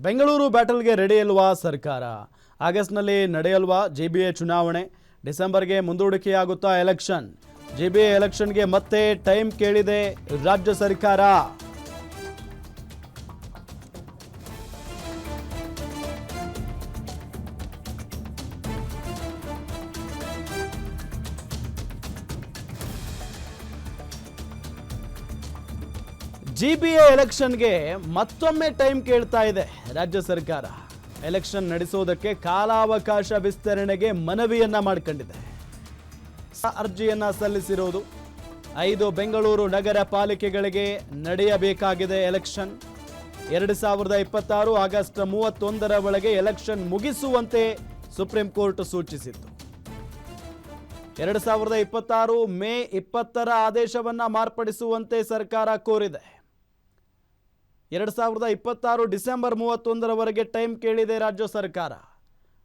Bengaluru ಬ್ಯಾಟಲ್ಗೆ ready ಇಲ್ವಾ ಸರ್ಕಾರ? ಆಗಸ್ಟ್ನಲ್ಲಿ ನಡೆಯಲ್ವಾ ಜಿಬಿಎ ಚುನಾವಣೆ? ಡಿಸೆಂಬರ್ಗೆ ಮುಂದೂಡಿಕೆಯಾಗುತ್ತಾ ಎಲೆಕ್ಷನ್? ಜಿಬಿಎ ಎಲೆಕ್ಷನ್ಗೆ ಮತ್ತೆ ಟೈಮ್ ಕೇಳಿದೆ ರಾಜ್ಯ ಸರ್ಕಾರ. ಜಿಬಿಎ ಎಲೆಕ್ಷನ್ಗೆ ಮತ್ತೊಮ್ಮೆ ಟೈಮ್ ಕೇಳ್ತಾ ಇದೆ ರಾಜ್ಯ ಸರ್ಕಾರ. ಎಲೆಕ್ಷನ್ ನಡೆಸೋದಕ್ಕೆ ಕಾಲಾವಕಾಶ ವಿಸ್ತರಣೆಗೆ ಮನವಿಯನ್ನ ಮಾಡಿಕೊಂಡಿದೆ. ಅರ್ಜಿಯನ್ನ ಸಲ್ಲಿಸಿರುವುದು 5 ಬೆಂಗಳೂರು ನಗರ ಪಾಲಿಕೆಗಳಿಗೆ ನಡೆಯಬೇಕಾಗಿದೆ ಎಲೆಕ್ಷನ್. 2026 ಆಗಸ್ಟ್ 31ರ ಒಳಗೆ ಎಲೆಕ್ಷನ್ ಮುಗಿಸುವಂತೆ ಸುಪ್ರೀಂ ಕೋರ್ಟ್ ಸೂಚಿಸಿತ್ತು. 2026 ಮೇ 20ರ ಆದೇಶವನ್ನ ಮಾರ್ಪಡಿಸುವಂತೆ ಸರ್ಕಾರ ಕೋರಿದೆ. 2026 ಡಿಸೆಂಬರ್ 31ರವರೆಗೆ ಟೈಮ್ ಕೇಳಿದೆ ರಾಜ್ಯ ಸರ್ಕಾರ.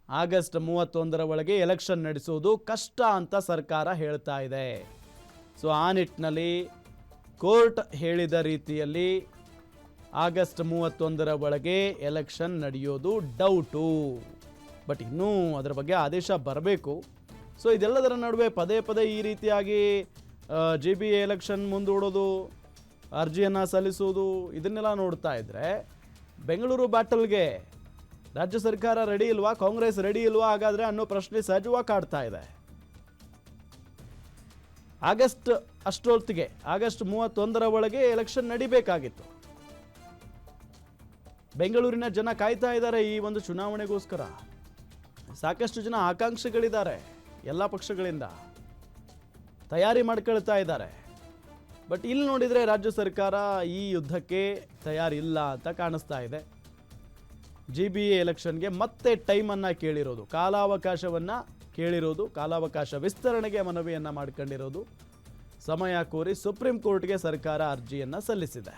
ಆಗಸ್ಟ್ 31ರ ಒಳಗೆ ಎಲೆಕ್ಷನ್ ನಡೆಸುವುದು ಕಷ್ಟ ಅಂತ ಸರ್ಕಾರ ಹೇಳ್ತಾ ಇದೆ. ಸೊ ಆ ನಿಟ್ಟಿನಲ್ಲಿ ಕೋರ್ಟ್ ಹೇಳಿದ ರೀತಿಯಲ್ಲಿ ಆಗಸ್ಟ್ 31ರ ಒಳಗೆ ಎಲೆಕ್ಷನ್ ನಡೆಯೋದು ಡೌಟು. ಬಟ್ ಇನ್ನೂ ಅದರ ಬಗ್ಗೆ ಆದೇಶ ಬರಬೇಕು. ಸೊ ಇದೆಲ್ಲದರ ನಡುವೆ ಪದೇ ಪದೇ ಈ ರೀತಿಯಾಗಿ ಜಿಬಿಎ ಎಲೆಕ್ಷನ್ ಮುಂದೂಡೋದು, ಅರ್ಜಿಯನ್ನು ಸಲ್ಲಿಸುವುದು, ಇದನ್ನೆಲ್ಲ ನೋಡ್ತಾ ಇದ್ರೆ ಬೆಂಗಳೂರು ಬ್ಯಾಟಲ್ಗೆ ರಾಜ್ಯ ಸರ್ಕಾರ ರೆಡಿ ಇಲ್ವಾ, ಕಾಂಗ್ರೆಸ್ ರೆಡಿ ಇಲ್ವಾ ಹಾಗಾದ್ರೆ ಅನ್ನೋ ಪ್ರಶ್ನೆ ಸಹಜವಾಗಿ ಕಾಡ್ತಾ ಇದೆ. ಆಗಸ್ಟ್ ಅಷ್ಟೊತ್ತಿಗೆ ಆಗಸ್ಟ್ 31ರ ಒಳಗೆ ಎಲೆಕ್ಷನ್ ನಡಿಬೇಕಾಗಿತ್ತು. ಬೆಂಗಳೂರಿನ ಜನ ಕಾಯ್ತಾ ಇದ್ದಾರೆ ಈ ಒಂದು ಚುನಾವಣೆಗೋಸ್ಕರ. ಸಾಕಷ್ಟು ಜನ ಆಕಾಂಕ್ಷಿಗಳಿದ್ದಾರೆ, ಎಲ್ಲ ಪಕ್ಷಗಳಿಂದ ತಯಾರಿ ಮಾಡ್ಕೊಳ್ತಾ ಇದ್ದಾರೆ. ಬಟ್ ಇಲ್ಲಿ ನೋಡಿದರೆ ರಾಜ್ಯ ಸರ್ಕಾರ ಈ ಯುದ್ಧಕ್ಕೆ ತಯಾರಿಲ್ಲ ಅಂತ ಕಾಣಿಸ್ತಾ ಇದೆ. ಜಿಬಿಎ ಎಲೆಕ್ಷನ್ಗೆ ಮತ್ತೆ ಟೈಮನ್ನು ಕೇಳಿರೋದು, ಕಾಲಾವಕಾಶವನ್ನು ಕೇಳಿರೋದು, ಕಾಲಾವಕಾಶ ವಿಸ್ತರಣೆಗೆ ಮನವಿಯನ್ನು ಮಾಡ್ಕೊಂಡಿರೋದು, ಸಮಯ ಕೋರಿ ಸುಪ್ರೀಂ ಕೋರ್ಟ್ಗೆ ಸರ್ಕಾರ ಅರ್ಜಿಯನ್ನು ಸಲ್ಲಿಸಿದೆ.